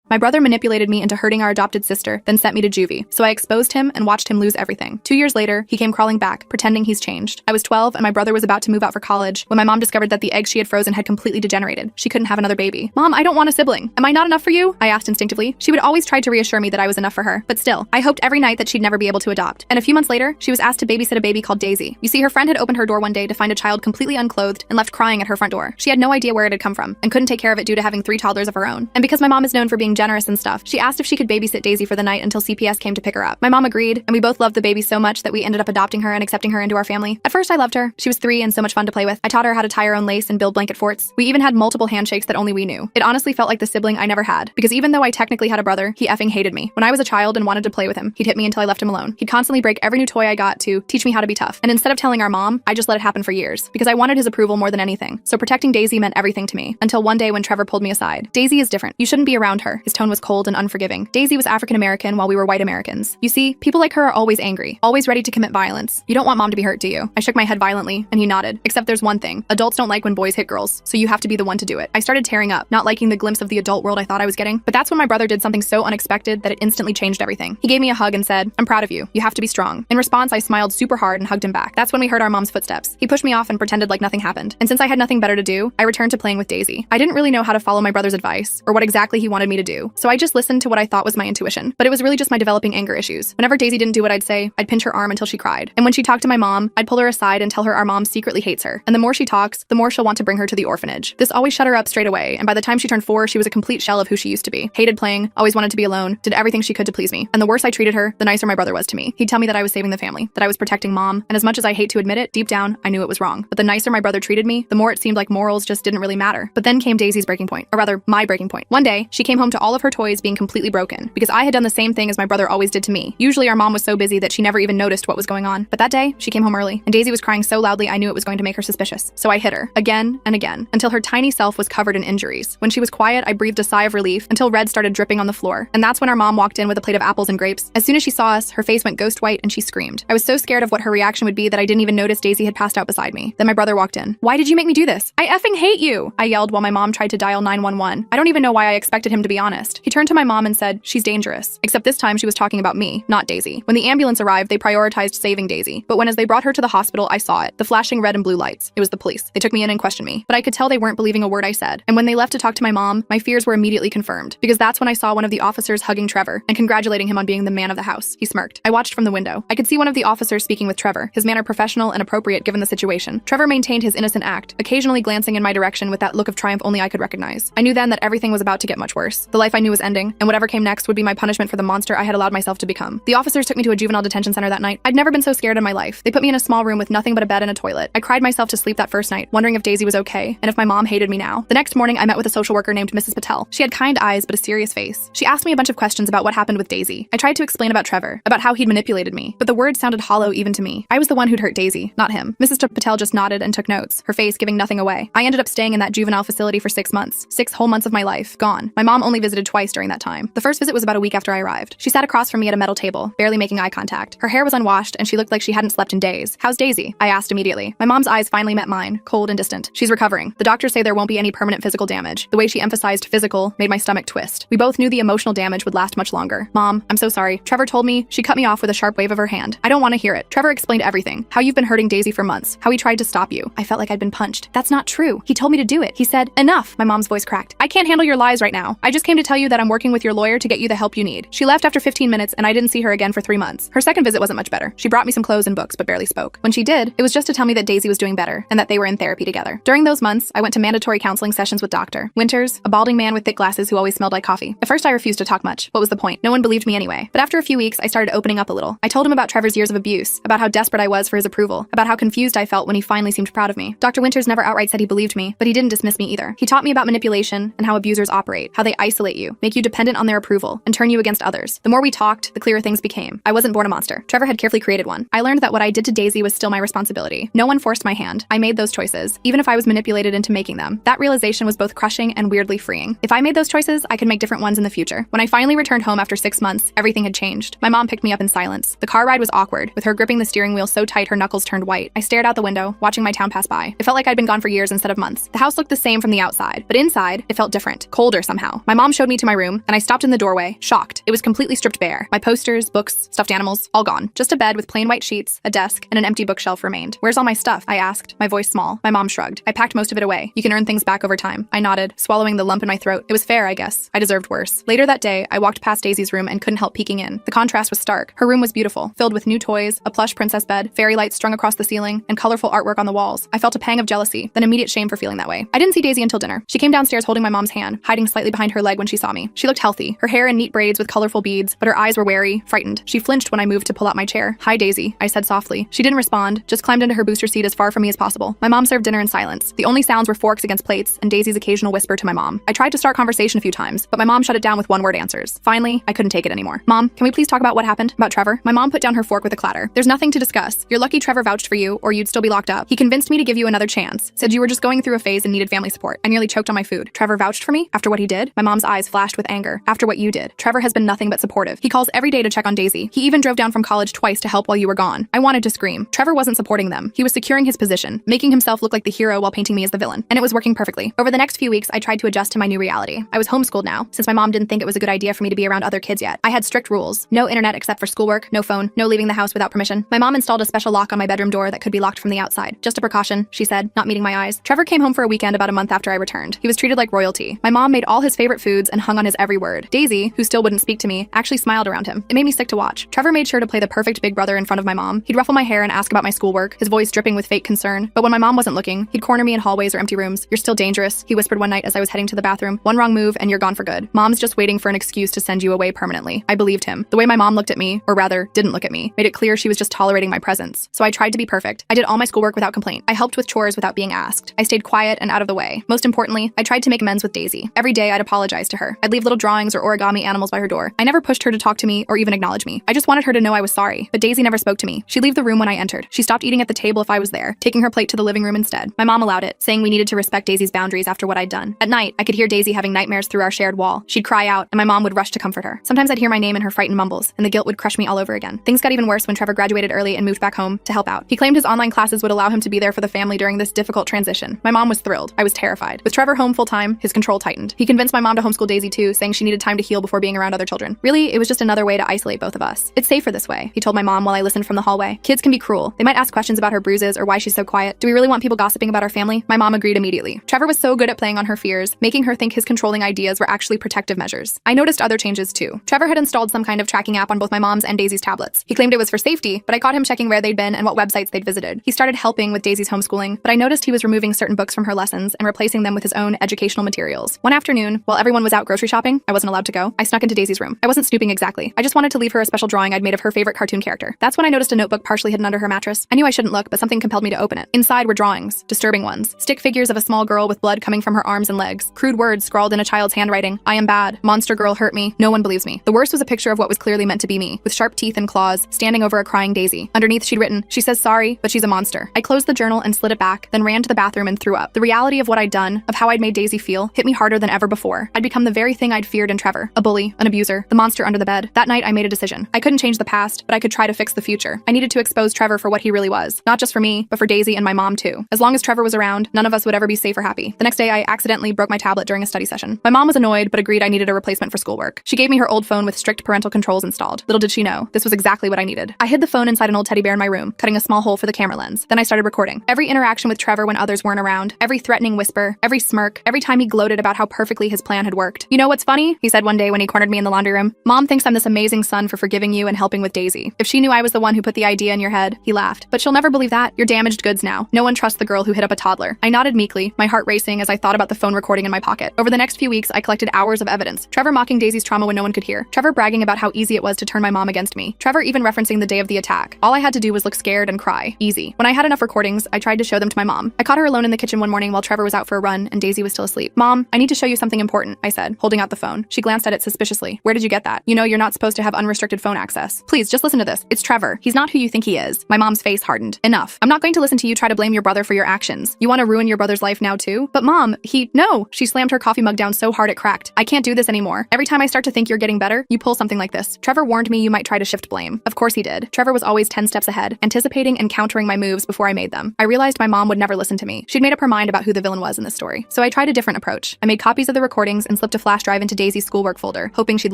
My brother manipulated me into hurting our adopted sister, then sent me to Juvie. So I exposed him and watched him lose everything. 2 years later, he came crawling back, pretending he's changed. I was 12 and my brother was about to move out for college when my mom discovered that the eggs she had frozen had completely degenerated. She couldn't have another baby. Mom, I don't want a sibling. Am I not enough for you? I asked instinctively. She would always try to reassure me that I was enough for her, but still, I hoped every night that she'd never be able to adopt. And a few months later, she was asked to babysit a baby called Daisy. You see, her friend had opened her door one day to find a child completely unclothed and left crying at her front door. She had no idea where it had come from and couldn't take care of it due to having 3 toddlers of her own. And because my mom is known for being generous and stuff, she asked if she could babysit Daisy for the night until CPS came to pick her up. My mom agreed, and we both loved the baby so much that we ended up adopting her and accepting her into our family. At first, I loved her. She was 3 and so much fun to play with. I taught her how to tie her own lace and build blanket forts. We even had multiple handshakes that only we knew. It honestly felt like the sibling I never had, because even though I technically had a brother, he effing hated me. When I was a child and wanted to play with him, he'd hit me until I left him alone. He'd constantly break every new toy I got to teach me how to be tough. And instead of telling our mom, I just let it happen for years, because I wanted his approval more than anything. So protecting Daisy meant everything to me, until one day when Trevor pulled me aside. Daisy is different. You shouldn't be around her. His tone was cold and unforgiving. Daisy was African American while we were white Americans. You see, people like her are always angry, always ready to commit violence. You don't want mom to be hurt, do you? I shook my head violently, and he nodded. Except there's one thing. Adults don't like when boys hit girls, so you have to be the one to do it. I started tearing up, not liking the glimpse of the adult world I thought I was getting. But that's when my brother did something so unexpected that it instantly changed everything. He gave me a hug and said, "I'm proud of you. You have to be strong." In response, I smiled super hard and hugged him back. That's when we heard our mom's footsteps. He pushed me off and pretended like nothing happened. And since I had nothing better to do, I returned to playing with Daisy. I didn't really know how to follow my brother's advice or what exactly he wanted me to do, so I just listened to what I thought was my intuition. But it was really just my developing anger issues. Whenever Daisy didn't do what I'd say, I'd pinch her arm until she cried. And when she talked to my mom, I'd pull her aside and tell her our mom secretly hates her. And the more she talks, the more she'll want to bring her to the orphanage. This always shut her up straight away, and by the time she turned 4, she was a complete shell of who she used to be. Hated playing, always wanted to be alone, did everything she could to please me. And the worse I treated her, the nicer my brother was to me. He'd tell me that I was saving the family, that I was protecting mom, and as much as I hate to admit it, deep down, I knew it was wrong. But the nicer my brother treated me, the more it seemed like morals just didn't really matter. But then came Daisy's breaking point, or rather, my breaking point. One day, she came home to all of her toys being completely broken, because I had done the same thing as my brother always did to me. Usually our mom was so busy that she never even noticed what was going on. But that day, she came home early, and Daisy was crying so loudly I knew it was going to make her suspicious. So I hit her, again and again, until her tiny self was covered in injuries. When she was quiet, I breathed a sigh of relief until red started dripping on the floor. And that's when our mom walked in with a plate of apples and grapes. As soon as she saw us, her face went ghost white and she screamed. I was so scared of what her reaction would be that I didn't even notice Daisy had passed out beside me. Then my brother walked in. "Why did you make me do this? I effing hate you!" I yelled while my mom tried to dial 911. I don't even know why I expected him to be honest. He turned to my mom and said, "She's dangerous." Except this time she was talking about me, not Daisy. When the ambulance arrived, they prioritized saving Daisy. But as they brought her to the hospital, I saw it. The flashing red and blue lights. It was the police. They took me in and questioned me. But I could tell they weren't believing a word I said. And when they left to talk to my mom, my fears were immediately confirmed. Because that's when I saw one of the officers hugging Trevor and congratulating him on being the man of the house. He smirked. I watched from the window. I could see one of the officers speaking with Trevor, his manner professional and appropriate given the situation. Trevor maintained his innocent act, occasionally glancing in my direction with that look of triumph only I could recognize. I knew then that everything was about to get much worse. The life I knew was ending, and whatever came next would be my punishment for the monster I had allowed myself to become. The officers took me to a juvenile detention center that night. I'd never been so scared in my life. They put me in a small room with nothing but a bed and a toilet. I cried myself to sleep that first night, wondering if Daisy was okay, and if my mom hated me now. The next morning, I met with a social worker named Mrs. Patel. She had kind eyes, but a serious face. She asked me a bunch of questions about what happened with Daisy. I tried to explain about Trevor, about how he'd manipulated me, but the words sounded hollow even to me. I was the one who'd hurt Daisy, not him. Mrs. Patel just nodded and took notes, her face giving nothing away. I ended up staying in that juvenile facility for 6 months. 6 whole months of my life, gone. My mom only visited twice during that time. The first visit was about a week after I arrived. She sat across from me at a metal table, barely making eye contact. Her hair was unwashed, and she looked like she hadn't slept in days. "How's Daisy?" I asked immediately. My mom's eyes finally met mine, cold and distant. "She's recovering. The doctors say there won't be any permanent physical damage." The way she emphasized physical made my stomach twist. We both knew the emotional damage would last much longer. "Mom, I'm so sorry. Trevor told me." She cut me off with a sharp wave of her hand. "I don't want to hear it." Trevor explained everything. How you've been hurting Daisy for months. How he tried to stop you. I felt like I'd been punched. "That's not true. He told me to do it. He said, 'Enough.'" My mom's voice cracked. "I can't handle your lies right now. I just came to tell you that I'm working with your lawyer to get you the help you need." She left after 15 minutes and I didn't see her again for 3 months. Her second visit wasn't much better. She brought me some clothes and books but barely spoke. When she did, it was just to tell me that Daisy was doing better and that they were in therapy together. During those months, I went to mandatory counseling sessions with Dr. Winters, a balding man with thick glasses who always smelled like coffee. At first I refused to talk much. What was the point? No one believed me anyway. But after a few weeks, I started opening up a little. I told him about Trevor's years of abuse, about how desperate I was for his approval, about how confused I felt when he finally seemed proud of me. Dr. Winters never outright said he believed me, but he didn't dismiss me either. He taught me about manipulation and how abusers operate, how they isolate you, make you dependent on their approval, and turn you against others. The more we talked, the clearer things became. I wasn't born a monster. Trevor had carefully created one. I learned that what I did to Daisy was still my responsibility. No one forced my hand. I made those choices, even if I was manipulated into making them. That realization was both crushing and weirdly freeing. If I made those choices, I could make different ones in the future. When I finally returned home after 6 months, everything had changed. My mom picked me up in silence. The car ride was awkward, with her gripping the steering wheel so tight her knuckles turned white. I stared out the window, watching my town pass by. It felt like I'd been gone for years instead of months. The house looked the same from the outside, but inside, it felt different, colder somehow. My mom showed me to my room, and I stopped in the doorway, shocked. It was completely stripped bare. My posters, books, stuffed animals, all gone. Just a bed with plain white sheets, a desk, and an empty bookshelf remained. "Where's all my stuff?" I asked, my voice small. My mom shrugged. "I packed most of it away. You can earn things back over time." I nodded, swallowing the lump in my throat. It was fair, I guess. I deserved worse. Later that day, I walked past Daisy's room and couldn't help peeking in. The contrast was stark. Her room was beautiful, filled with new toys, a plush princess bed, fairy lights strung across the ceiling, and colorful artwork on the walls. I felt a pang of jealousy, then immediate shame for feeling that way. I didn't see Daisy until dinner. She came downstairs holding my mom's hand, hiding slightly behind her leg when she saw me. She looked healthy, her hair in neat braids with colorful beads, but her eyes were wary, frightened. She flinched when I moved to pull out my chair. "Hi, Daisy," I said softly. She didn't respond, just climbed into her booster seat as far from me as possible. My mom served dinner in silence. The only sounds were forks against plates and Daisy's occasional whisper to my mom. I tried to start conversation a few times, but my mom shut it down with one-word answers. Finally, I couldn't take it anymore. "Mom, can we please talk about what happened? About Trevor?" My mom put down her fork with a clatter. "There's nothing to discuss. You're lucky Trevor vouched for you, or you'd still be locked up. He convinced me to give you another chance. Said you were just going through a phase and needed family support." I nearly choked on my food. "Trevor vouched for me? After what he did?" My mom's eyes flashed with anger. "After what you did. Trevor has been nothing but supportive. He calls every day to check on Daisy. He even drove down from college twice to help while you were gone." I wanted to scream. Trevor wasn't supporting them. He was securing his position, making himself look like the hero while painting me as the villain. And it was working perfectly. Over the next few weeks, I tried to adjust to my new reality. I was homeschooled now, since my mom didn't think it was a good idea for me to be around other kids yet. I had strict rules. No internet except for schoolwork, no phone, no leaving the house without permission. My mom installed a special lock on my bedroom door that could be locked from the outside. "Just a precaution," she said, not meeting my eyes. Trevor came home for a weekend about a month after I returned. He was treated like royalty. My mom made all his favorite foods and hung on his every word. Daisy, who still wouldn't speak to me, actually smiled around him. It made me sick to watch. Trevor made sure to play the perfect big brother in front of my mom. He'd ruffle my hair and ask about my schoolwork, his voice dripping with fake concern. But when my mom wasn't looking, he'd corner me in hallways or empty rooms. "You're still dangerous," he whispered one night as I was heading to the bathroom. "One wrong move and you're gone for good. Mom's just waiting for an excuse to send you away permanently." I believed him. The way my mom looked at me, or rather, didn't look at me, made it clear she was just tolerating my presence. So I tried to be perfect. I did all my schoolwork without complaint. I helped with chores without being asked. I stayed quiet and out of the way. Most importantly, I tried to make amends with Daisy. Every day I'd apologize to her. I'd leave little drawings or origami animals by her door. I never pushed her to talk to me or even acknowledge me. I just wanted her to know I was sorry. But Daisy never spoke to me. She'd leave the room when I entered. She stopped eating at the table if I was there, taking her plate to the living room instead. My mom allowed it, saying we needed to respect Daisy's boundaries after what I'd done. At night, I could hear Daisy having nightmares through our shared wall. She'd cry out, and my mom would rush to comfort her. Sometimes I'd hear my name in her frightened mumbles, and the guilt would crush me all over again. Things got even worse when Trevor graduated early and moved back home to help out. He claimed his online classes would allow him to be there for the family during this difficult transition. My mom was thrilled. I was terrified. With Trevor home full-time, his control tightened. He convinced my mom to homeschool Daisy too, saying she needed time to heal before being around other children. Really, it was just another way to isolate both of us. "It's safer this way," he told my mom while I listened from the hallway. "Kids can be cruel. They might ask questions about her bruises or why she's so quiet. Do we really want people gossiping about our family?" My mom agreed immediately. Trevor was so good at playing on her fears, making her think his controlling ideas were actually protective measures. I noticed other changes too. Trevor had installed some kind of tracking app on both my mom's and Daisy's tablets. He claimed it was for safety, but I caught him checking where they'd been and what websites they'd visited. He started helping with Daisy's homeschooling, but I noticed he was removing certain books from her lessons and replacing them with his own educational materials. One afternoon, while everyone was out grocery shopping, I wasn't allowed to go. I snuck into Daisy's room. I wasn't snooping exactly. I just wanted to leave her a special drawing I'd made of her favorite cartoon character. That's when I noticed a notebook partially hidden under her mattress. I knew I shouldn't look, but something compelled me to open it. Inside were drawings, disturbing ones. Stick figures of a small girl with blood coming from her arms and legs. Crude words scrawled in a child's handwriting. "I am bad. Monster girl hurt me. No one believes me." The worst was a picture of what was clearly meant to be me, with sharp teeth and claws, standing over a crying Daisy. Underneath she'd written, "She says sorry, but she's a monster." I closed the journal and slid it back, then ran to the bathroom and threw up. The reality of what I'd done, of how I'd made Daisy feel, hit me harder than ever before. I'd become the very thing I'd feared in Trevor. A bully, an abuser, the monster under the bed. That night I made a decision. I couldn't change the past, but I could try to fix the future. I needed to expose Trevor for what he really was. Not just for me, but for Daisy and my mom too. As long as Trevor was around, none of us would ever be safe or happy. The next day I accidentally broke my tablet during a study session. My mom was annoyed, but agreed I needed a replacement for schoolwork. She gave me her old phone with strict parental controls installed. Little did she know, this was exactly what I needed. I hid the phone inside an old teddy bear in my room, cutting a small hole for the camera lens. Then I started recording. Every interaction with Trevor when others weren't around, every threatening whisper, every smirk, every time he gloated about how perfectly his plan had worked. "You know what's funny?" he said one day when he cornered me in the laundry room. "Mom thinks I'm this amazing son for forgiving you and helping with Daisy. If she knew I was the one who put the idea in your head," he laughed. "But she'll never believe that. You're damaged goods now. No one trusts the girl who hit up a toddler." I nodded meekly, my heart racing as I thought about the phone recording in my pocket. Over the next few weeks, I collected hours of evidence. Trevor mocking Daisy's trauma when no one could hear. Trevor bragging about how easy it was to turn my mom against me. Trevor even referencing the day of the attack. All I had to do was look scared and cry. Easy. When I had enough recordings, I tried to show them to my mom. I caught her alone in the kitchen one morning while Trevor was out for a run and Daisy was still asleep. "Mom, I need to show you something important," I said, holding out the phone. She glanced at it suspiciously. "Where did you get that? You know you're not supposed to have unrestricted phone access. Please, just listen to this. It's Trevor. He's not who you think he is." My mom's face hardened. "Enough. I'm not going to listen to you try to blame your brother for your actions. You want to ruin your brother's life now too?" "But Mom, no." She slammed her coffee mug down so hard it cracked. "I can't do this anymore. Every time I start to think you're getting better, you pull something like this. Trevor warned me you might try to shift blame." Of course he did. Trevor was always 10 steps ahead, anticipating and countering my moves before I made them. I realized my mom would never listen to me. She'd made up her mind about who the villain was in this story. So I tried a different approach. I made copies of the recordings and slipped flipped a flash drive into Daisy's schoolwork folder, hoping she'd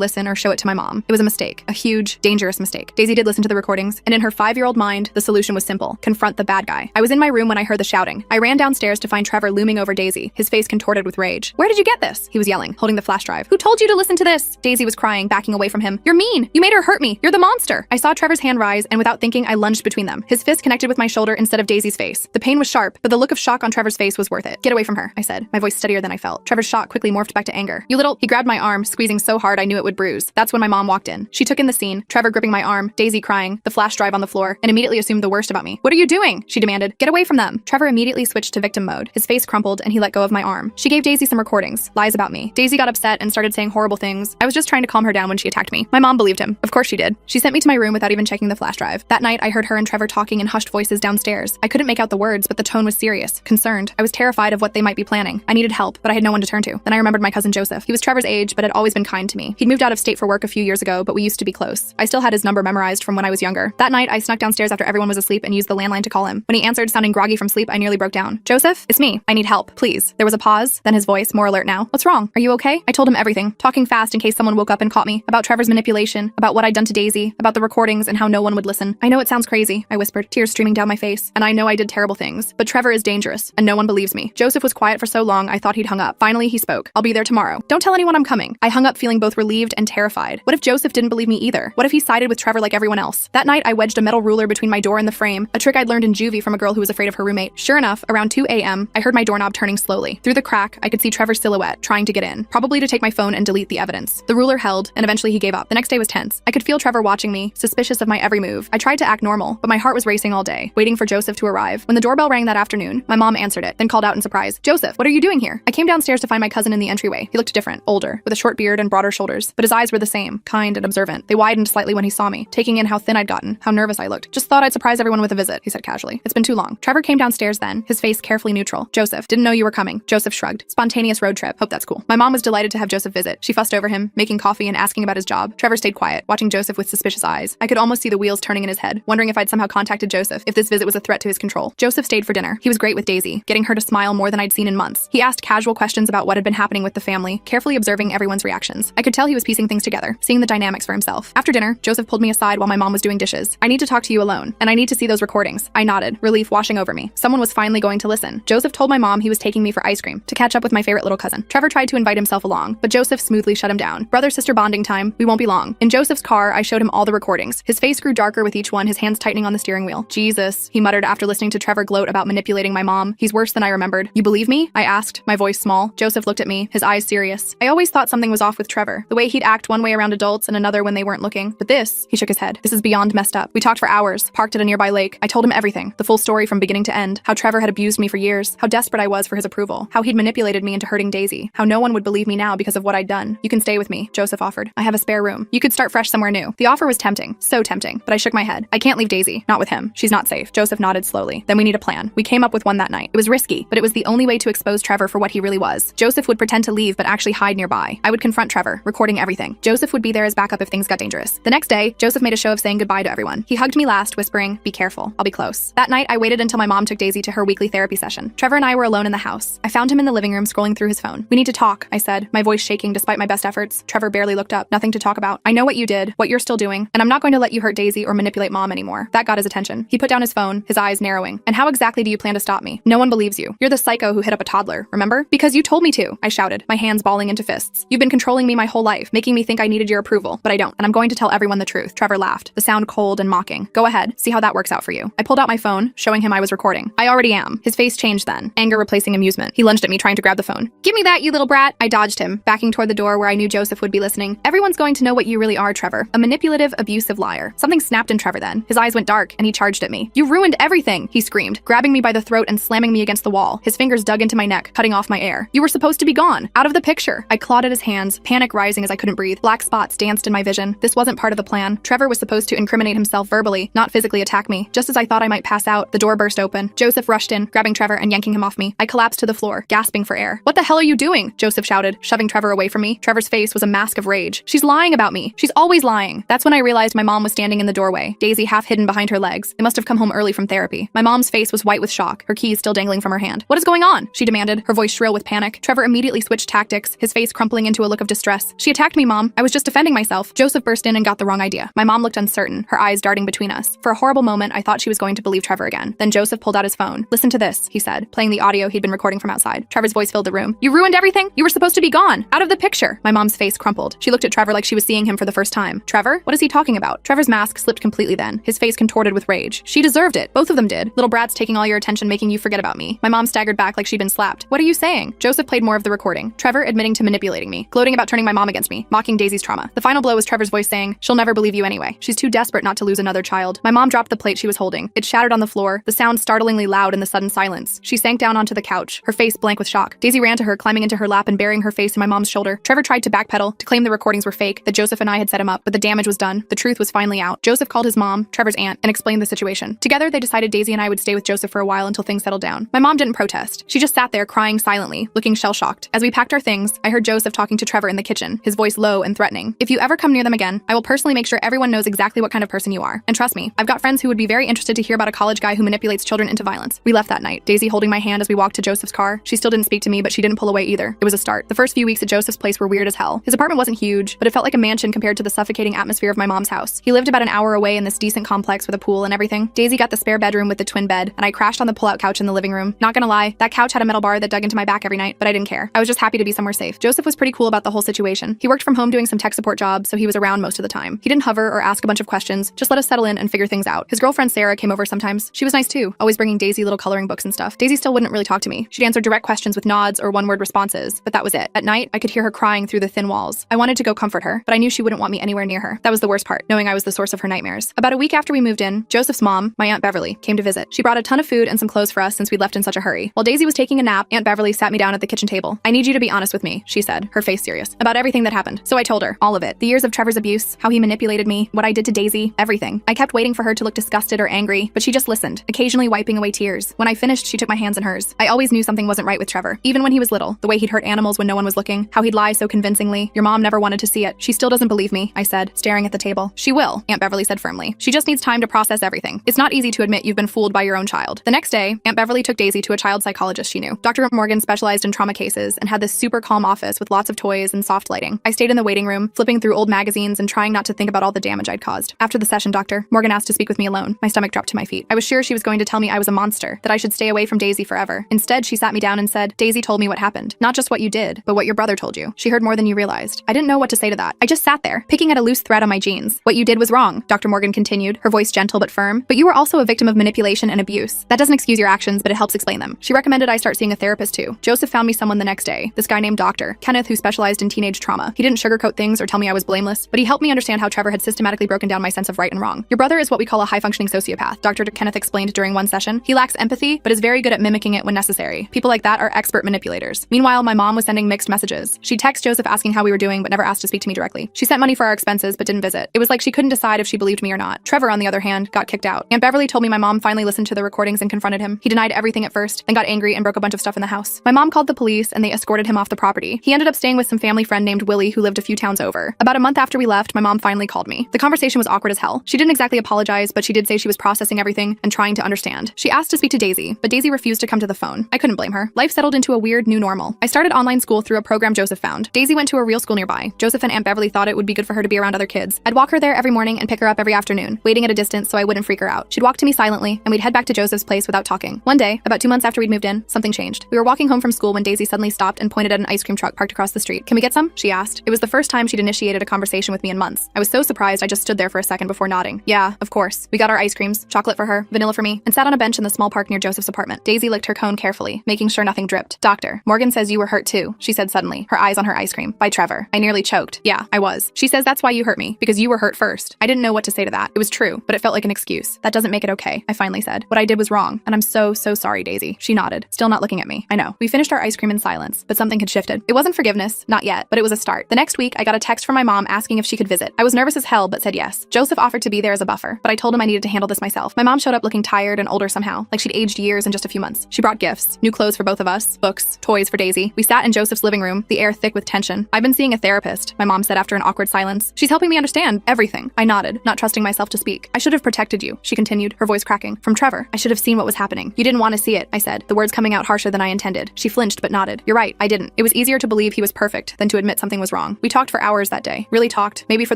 listen or show it to my mom. It was a mistake. A huge, dangerous mistake. Daisy did listen to the recordings, and in her 5-year-old mind, the solution was simple. Confront the bad guy. I was in my room when I heard the shouting. I ran downstairs to find Trevor looming over Daisy, his face contorted with rage. "Where did you get this?" he was yelling, holding the flash drive. "Who told you to listen to this?" Daisy was crying, backing away from him. "You're mean! You made her hurt me! You're the monster!" I saw Trevor's hand rise, and without thinking, I lunged between them. His fist connected with my shoulder instead of Daisy's face. The pain was sharp, but the look of shock on Trevor's face was worth it. "Get away from her," I said, my voice steadier than I felt. Trevor's shock quickly morphed back to anger. "You little—" He grabbed my arm, squeezing so hard I knew it would bruise. That's when my mom walked in. She took in the scene, Trevor gripping my arm, Daisy crying, the flash drive on the floor, and immediately assumed the worst about me. "What are you doing?" she demanded. "Get away from them." Trevor immediately switched to victim mode. His face crumpled, and he let go of my arm. She gave Daisy some recordings, lies about me. Daisy got upset and started saying horrible things. I was just trying to calm her down when she attacked me. My mom believed him. Of course she did. She sent me to my room without even checking the flash drive. That night, I heard her and Trevor talking in hushed voices downstairs. I couldn't make out the words, but the tone was serious, concerned. I was terrified of what they might be planning. I needed help, but I had no one to turn to. Then I remembered my cousin Joseph. He was Trevor's age, but had always been kind to me. He'd moved out of state for work a few years ago, but we used to be close. I still had his number memorized from when I was younger. That night, I snuck downstairs after everyone was asleep and used the landline to call him. When he answered, sounding groggy from sleep, I nearly broke down. "Joseph, it's me. I need help, please." There was a pause, then his voice, more alert now. "What's wrong? Are you okay?" I told him everything, talking fast in case someone woke up and caught me, about Trevor's manipulation, about what I'd done to Daisy, about the recordings and how no one would listen. "I know it sounds crazy," I whispered, tears streaming down my face, "and I know I did terrible things, but Trevor is dangerous, and no one believes me." Joseph was quiet for so long I thought he'd hung up. Finally, he spoke. "I'll be there tomorrow. Don't tell anyone I'm coming." I hung up feeling both relieved and terrified. What if Joseph didn't believe me either? What if he sided with Trevor like everyone else? That night, I wedged a metal ruler between my door and the frame, a trick I'd learned in Juvie from a girl who was afraid of her roommate. Sure enough, around 2 a.m., I heard my doorknob turning slowly. Through the crack, I could see Trevor's silhouette, trying to get in, probably to take my phone and delete the evidence. The ruler held, and eventually he gave up. The next day was tense. I could feel Trevor watching me, suspicious of my every move. I tried to act normal, but my heart was racing all day, waiting for Joseph to arrive. When the doorbell rang that afternoon, my mom answered it, then called out in surprise, "Joseph, what are you doing here?" I came downstairs to find my cousin in the entryway. He looked different, older, with a short beard and broader shoulders, but his eyes were the same, kind and observant. They widened slightly when he saw me, taking in how thin I'd gotten, how nervous I looked. "Just thought I'd surprise everyone with a visit," he said casually. "It's been too long." Trevor came downstairs then, his face carefully neutral. "Joseph, didn't know you were coming." Joseph shrugged. "Spontaneous road trip. Hope that's cool." My mom was delighted to have Joseph visit. She fussed over him, making coffee and asking about his job. Trevor stayed quiet, watching Joseph with suspicious eyes. I could almost see the wheels turning in his head, wondering if I'd somehow contacted Joseph, if this visit was a threat to his control. Joseph stayed for dinner. He was great with Daisy, getting her to smile more than I'd seen in months. He asked casual questions about what had been happening with the family, carefully observing everyone's reactions. I could tell he was piecing things together, seeing the dynamics for himself. After dinner, Joseph pulled me aside while my mom was doing dishes. "I need to talk to you alone, and I need to see those recordings." I nodded, relief washing over me. Someone was finally going to listen. Joseph told my mom he was taking me for ice cream, to catch up with my favorite little cousin. Trevor tried to invite himself along, but Joseph smoothly shut him down. "Brother-sister bonding time. We won't be long." In Joseph's car, I showed him all the recordings. His face grew darker with each one, his hands tightening on the steering wheel. "Jesus," he muttered after listening to Trevor gloat about manipulating my mom. "He's worse than I remembered." "You believe me?" I asked, my voice small. Joseph looked at me, his eyes serious. I always thought something was off with Trevor, the way he'd act one way around adults and another when they weren't looking. But this, he shook his head. "This is beyond messed up." We talked for hours, parked at a nearby lake. I told him everything, the full story from beginning to end, how Trevor had abused me for years, how desperate I was for his approval, how he'd manipulated me into hurting Daisy, how no one would believe me now because of what I'd done. "You can stay with me," Joseph offered. "I have a spare room. You could start fresh somewhere new." The offer was tempting, so tempting, but I shook my head. "I can't leave Daisy, not with him. She's not safe." Joseph nodded slowly. "Then we need a plan." We came up with one that night. It was risky, but it was the only way to expose Trevor for what he really was. Joseph would pretend to leave but actually hide nearby. I would confront Trevor, recording everything. Joseph would be there as backup if things got dangerous. The next day, Joseph made a show of saying goodbye to everyone. He hugged me last, whispering, "Be careful. I'll be close." That night, I waited until my mom took Daisy to her weekly therapy session. Trevor and I were alone in the house. I found him in the living room scrolling through his phone. "We need to talk," I said, my voice shaking despite my best efforts. Trevor barely looked up. "Nothing to talk about. I know what you did, what you're still doing, and I'm not going to let you hurt Daisy or manipulate mom anymore." That got his attention. He put down his phone, his eyes narrowing. "And how exactly do you plan to stop me? No one believes you. You're the psycho who hit up a toddler, remember? Because you told me to," I shouted, my hands balling into fists. "You've been controlling me my whole life, making me think I needed your approval, but I don't, and I'm going to tell everyone the truth." Trevor laughed, the sound cold and mocking. "Go ahead, see how that works out for you." I pulled out my phone, showing him I was recording. "I already am." His face changed then, anger replacing amusement. He lunged at me, trying to grab the phone. "Give me that, you little brat!" I dodged him, backing toward the door where I knew Joseph would be listening. "Everyone's going to know what you really are, Trevor. A manipulative, abusive liar." Something snapped in Trevor then. His eyes went dark, and he charged at me. "You ruined everything!" he screamed, grabbing me by the throat and slamming me against the wall. His fingers dug into my neck, cutting off my air. "You were supposed to be gone, out of the picture." I clawed at his hands, panic rising as I couldn't breathe. Black spots danced in my vision. This wasn't part of the plan. Trevor was supposed to incriminate himself verbally, not physically attack me. Just as I thought I might pass out, the door burst open. Joseph rushed in, grabbing Trevor and yanking him off me. I collapsed to the floor, gasping for air. "What the hell are you doing?" Joseph shouted, shoving Trevor away from me. Trevor's face was a mask of rage. "She's lying about me. She's always lying." That's when I realized my mom was standing in the doorway, Daisy half hidden behind her legs. They must have come home early from therapy. My mom's face was white with shock, her keys still dangling from her hand. "What is going on?" she demanded, her voice shrill with panic. Trevor immediately switched tactics, 6, his face crumpling into a look of distress. "She attacked me, Mom. I was just defending myself." Joseph burst in and got the wrong idea. My mom looked uncertain, her eyes darting between us. For a horrible moment, I thought she was going to believe Trevor again. Then Joseph pulled out his phone. "Listen to this," he said, playing the audio he'd been recording from outside. Trevor's voice filled the room. "You ruined everything? You were supposed to be gone. Out of the picture." My mom's face crumpled. She looked at Trevor like she was seeing him for the first time. "Trevor? What is he talking about?" Trevor's mask slipped completely then, his face contorted with rage. "She deserved it. Both of them did. Little brats taking all your attention, making you forget about me." My mom staggered back like she'd been slapped. "What are you saying?" Joseph played more of the recording. Trevor admitting to manipulating me, gloating about turning my mom against me, mocking Daisy's trauma. The final blow was Trevor's voice saying, "She'll never believe you anyway. She's too desperate not to lose another child." My mom dropped the plate she was holding. It shattered on the floor, the sound startlingly loud in the sudden silence. She sank down onto the couch, her face blank with shock. Daisy ran to her, climbing into her lap and burying her face in my mom's shoulder. Trevor tried to backpedal, to claim the recordings were fake, that Joseph and I had set him up, but the damage was done. The truth was finally out. Joseph called his mom, Trevor's aunt, and explained the situation. Together, they decided Daisy and I would stay with Joseph for a while until things settled down. My mom didn't protest. She just sat there crying silently, looking shell-shocked. As we packed our things, I heard Joseph talking to Trevor in the kitchen, his voice low and threatening. "If you ever come near them again, I will personally make sure everyone knows exactly what kind of person you are. And trust me, I've got friends who would be very interested to hear about a college guy who manipulates children into violence." We left that night, Daisy holding my hand as we walked to Joseph's car. She still didn't speak to me, but she didn't pull away either. It was a start. The first few weeks at Joseph's place were weird as hell. His apartment wasn't huge, but it felt like a mansion compared to the suffocating atmosphere of my mom's house. He lived about an hour away in this decent complex with a pool and everything. Daisy got the spare bedroom with the twin bed, and I crashed on the pull-out couch in the living room. Not gonna lie, that couch had a metal bar that dug into my back every night, but I didn't care. I was just happy to be somewhere safe. Joseph was pretty cool about the whole situation. He worked from home doing some tech support jobs, so he was around most of the time. He didn't hover or ask a bunch of questions, just let us settle in and figure things out. His girlfriend Sarah came over sometimes. She was nice too, always bringing Daisy little coloring books and stuff. Daisy still wouldn't really talk to me. She'd answer direct questions with nods or one-word responses, but that was it. At night, I could hear her crying through the thin walls. I wanted to go comfort her, but I knew she wouldn't want me anywhere near her. That was the worst part, knowing I was the source of her nightmares. About a week after we moved in, Joseph's mom, my Aunt Beverly, came to visit. She brought a ton of food and some clothes for us since we'd left in such a hurry. While Daisy was taking a nap, Aunt Beverly sat me down at the kitchen table. "I need you to be honest with me," she said, her face serious, "about everything that happened." So I told her, all of it. The years of Trevor's abuse, how he manipulated me, what I did to Daisy, everything. I kept waiting for her to look disgusted or angry, but she just listened, occasionally wiping away tears. When I finished, she took my hands in hers. I always knew something wasn't right with Trevor. Even when he was little, the way he'd hurt animals when no one was looking, how he'd lie so convincingly. Your mom never wanted to see it. She still doesn't believe me, I said, staring at the table. She will, Aunt Beverly said firmly. She just needs time to process everything. It's not easy to admit you've been fooled by your own child. The next day, Aunt Beverly took Daisy to a child psychologist she knew. Dr. Morgan specialized in trauma cases and had this super calm office with lots of toys and soft lighting. I stayed in the waiting room, flipping through old magazines and trying not to think about all the damage I'd caused. After the session, Dr. Morgan asked to speak with me alone. My stomach dropped to my feet. I was sure she was going to tell me I was a monster, that I should stay away from Daisy forever. Instead, she sat me down and said, "Daisy told me what happened. Not just what you did, but what your brother told you. She heard more than you realized." I didn't know what to say to that. I just sat there, picking at a loose thread on my jeans. "What you did was wrong," Dr. Morgan continued, her voice gentle but firm. "But you were also a victim of manipulation and abuse. That doesn't excuse your actions, but it helps explain them." She recommended I start seeing a therapist too. Joseph found me someone the next day, this guy named Dr. Kenneth, who specialized in teenage trauma. He didn't sugarcoat things or tell me I was blameless, but he helped me understand how Trevor had systematically broken down my sense of right and wrong. "Your brother is what we call a high-functioning sociopath," Dr. Kenneth explained during one session. "He lacks empathy, but is very good at mimicking it when necessary. People like that are expert manipulators." Meanwhile, my mom was sending mixed messages. She'd text Joseph asking how we were doing, but never asked to speak to me directly. She sent money for our expenses, but didn't visit. It was like she couldn't decide if she believed me or not. Trevor, on the other hand, got kicked out. Aunt Beverly told me my mom finally listened to the recordings and confronted him. He denied everything at first, then got angry and broke a bunch of stuff in the house. My mom called the police, and they escorted him off the property. He ended up staying with some family friend named Willie who lived a few towns over. About a month after we left, my mom finally called me. The conversation was awkward as hell. She didn't exactly apologize, but she did say she was processing everything and trying to understand. She asked to speak to Daisy, but Daisy refused to come to the phone. I couldn't blame her. Life settled into a weird new normal. I started online school through a program Joseph found. Daisy went to a real school nearby. Joseph and Aunt Beverly thought it would be good for her to be around other kids. I'd walk her there every morning and pick her up every afternoon, waiting at a distance so I wouldn't freak her out. She'd walk to me silently, and we'd head back to Joseph's place without talking. One day, about 2 months after we'd moved in, something changed. We were walking home from school when Daisy suddenly stopped and pointed at an ice cream truck parked across the street. "Can we get some?" she asked. It was the first time she'd initiated a conversation with me in months. I was so surprised I just stood there for a second before nodding. "Yeah, of course." We got our ice creams, chocolate for her, vanilla for me, and sat on a bench in the small park near Joseph's apartment. Daisy licked her cone carefully, making sure nothing dripped. "Doctor, Morgan says you were hurt too," she said suddenly, her eyes on her ice cream. "By Trevor." I nearly choked. "Yeah, I was. She says that's why you hurt me, because you were hurt first." I didn't know what to say to that. It was true, but it felt like an excuse. "That doesn't make it okay," I finally said. "What I did was wrong, and I'm so sorry, Daisy." She nodded, still not looking at me. I know. We finished our ice cream in silence, but something had shifted. It wasn't forgiveness, not yet, but it was a start. The next week, I got a text from my mom asking if she could visit. I was nervous as hell, but said yes. Joseph offered to be there as a buffer, but I told him I needed to handle this myself. My mom showed up looking tired and older somehow, like she'd aged years in just a few months. She brought gifts, new clothes for both of us, books, toys for Daisy. We sat in Joseph's living room, the air thick with tension. "I've been seeing a therapist," my mom said after an awkward silence. "She's helping me understand everything." I nodded, not trusting myself to speak. "I should have protected you," she continued, her voice cracking. "From Trevor. I should have seen what was happening." "You didn't want to see it," I said, the words coming out harsher than I intended. She flinched but nodded. "You're right, I didn't. It was was easier to believe he was perfect than to admit something was wrong. We talked for hours that day. Really talked, maybe for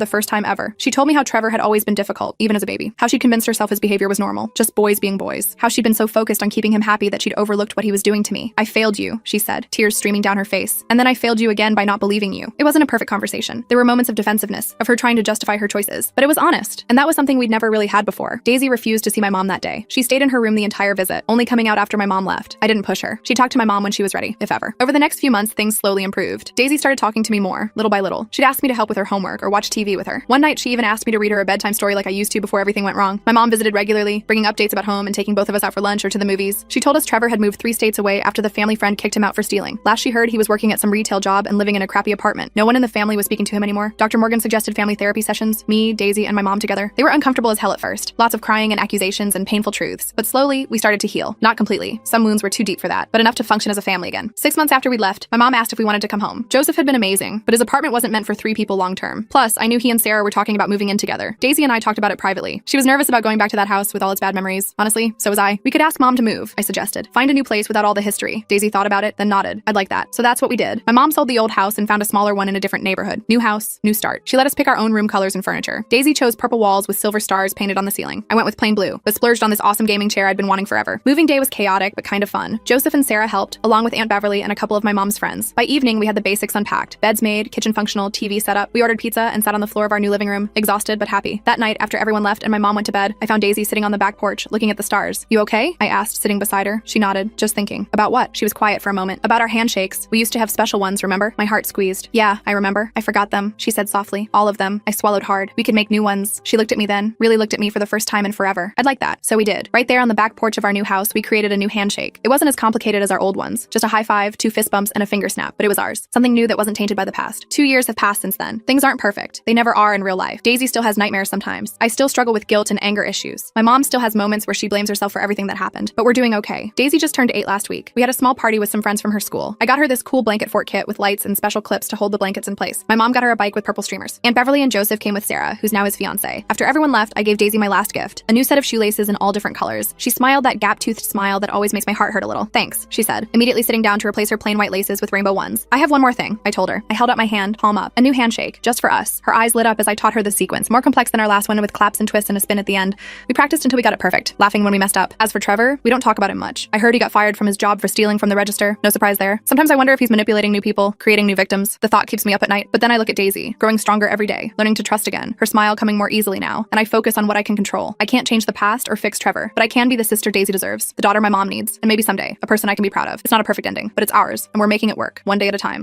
the first time ever. She told me how Trevor had always been difficult, even as a baby. How she'd convinced herself his behavior was normal, just boys being boys. How she'd been so focused on keeping him happy that she'd overlooked what he was doing to me. I failed you, she said, tears streaming down her face. And then I failed you again by not believing you. It wasn't a perfect conversation. There were moments of defensiveness, of her trying to justify her choices, but it was honest. And that was something we'd never really had before. Daisy refused to see my mom that day. She stayed in her room the entire visit, only coming out after my mom left. I didn't push her. She talked to my mom when she was ready, if ever. Over the next few months, things slowly improved. Daisy started talking to me more, little by little. She'd ask me to help with her homework or watch TV with her. One night, she even asked me to read her a bedtime story like I used to before everything went wrong. My mom visited regularly, bringing updates about home and taking both of us out for lunch or to the movies. She told us Trevor had moved 3 states away after the family friend kicked him out for stealing. Last she heard, he was working at some retail job and living in a crappy apartment. No one in the family was speaking to him anymore. Dr. Morgan suggested family therapy sessions, me, Daisy, and my mom together. They were uncomfortable as hell at first. Lots of crying and accusations and painful truths. But slowly, we started to heal. Not completely. Some wounds were too deep for that, but enough to function as a family again. 6 months after we left, my mom asked if we wanted to come home. Joseph had been amazing, but his apartment wasn't meant for 3 people long term. Plus, I knew he and Sarah were talking about moving in together. Daisy and I talked about it privately. She was nervous about going back to that house with all its bad memories. Honestly, so was I. We could ask mom to move, I suggested. Find a new place without all the history. Daisy thought about it, then nodded. I'd like that. So that's what we did. My mom sold the old house and found a smaller one in a different neighborhood. New house, new start. She let us pick our own room colors and furniture. Daisy chose purple walls with silver stars painted on the ceiling. I went with plain blue, but splurged on this awesome gaming chair I'd been wanting forever. Moving day was chaotic, but kind of fun. Joseph and Sarah helped, along with Aunt Beverly and a couple of my mom's friends. By evening, we had the basics unpacked. Beds made, kitchen functional, TV set up. We ordered pizza and sat on the floor of our new living room, exhausted but happy. That night, after everyone left and my mom went to bed, I found Daisy sitting on the back porch, looking at the stars. You okay? I asked, sitting beside her. She nodded, just thinking. About what? She was quiet for a moment. About our handshakes. We used to have special ones, remember? My heart squeezed. Yeah, I remember. I forgot them, she said softly. All of them. I swallowed hard. We could make new ones. She looked at me then, really looked at me for the first time in forever. I'd like that. So we did. Right there on the back porch of our new house, we created a new handshake. It wasn't as complicated as our old ones. Just a high five, 2 fist bumps, and a finger snap, but it was ours. Something new that wasn't tainted by the past. 2 years have passed since then. Things aren't perfect. They never are in real life. Daisy still has nightmares sometimes. I still struggle with guilt and anger issues. My mom still has moments where she blames herself for everything that happened, but we're doing okay. Daisy just turned 8 last week. We had a small party with some friends from her school. I got her this cool blanket fort kit with lights and special clips to hold the blankets in place. My mom got her a bike with purple streamers. Aunt Beverly and Joseph came with Sarah, who's now his fiance. After everyone left, I gave Daisy my last gift, a new set of shoelaces in all different colors. She smiled that gap-toothed smile that always makes my heart hurt a little. Thanks, she said, immediately sitting down to replace her plain white laces with rainbow ones. I have one more thing, I told her. I held out my hand, palm up. A new handshake, just for us. Her eyes lit up as I taught her the sequence, more complex than our last one with claps and twists and a spin at the end. We practiced until we got it perfect, laughing when we messed up. As for Trevor, we don't talk about him much. I heard he got fired from his job for stealing from the register. No surprise there. Sometimes I wonder if he's manipulating new people, creating new victims. The thought keeps me up at night. But then I look at Daisy, growing stronger every day, learning to trust again, her smile coming more easily now, and I focus on what I can control. I can't change the past or fix Trevor, but I can be the sister Daisy deserves, the daughter my mom needs, and maybe someday, a person I can be proud of. It's not a perfect ending, but it's ours, and we're making it work, one day at a time.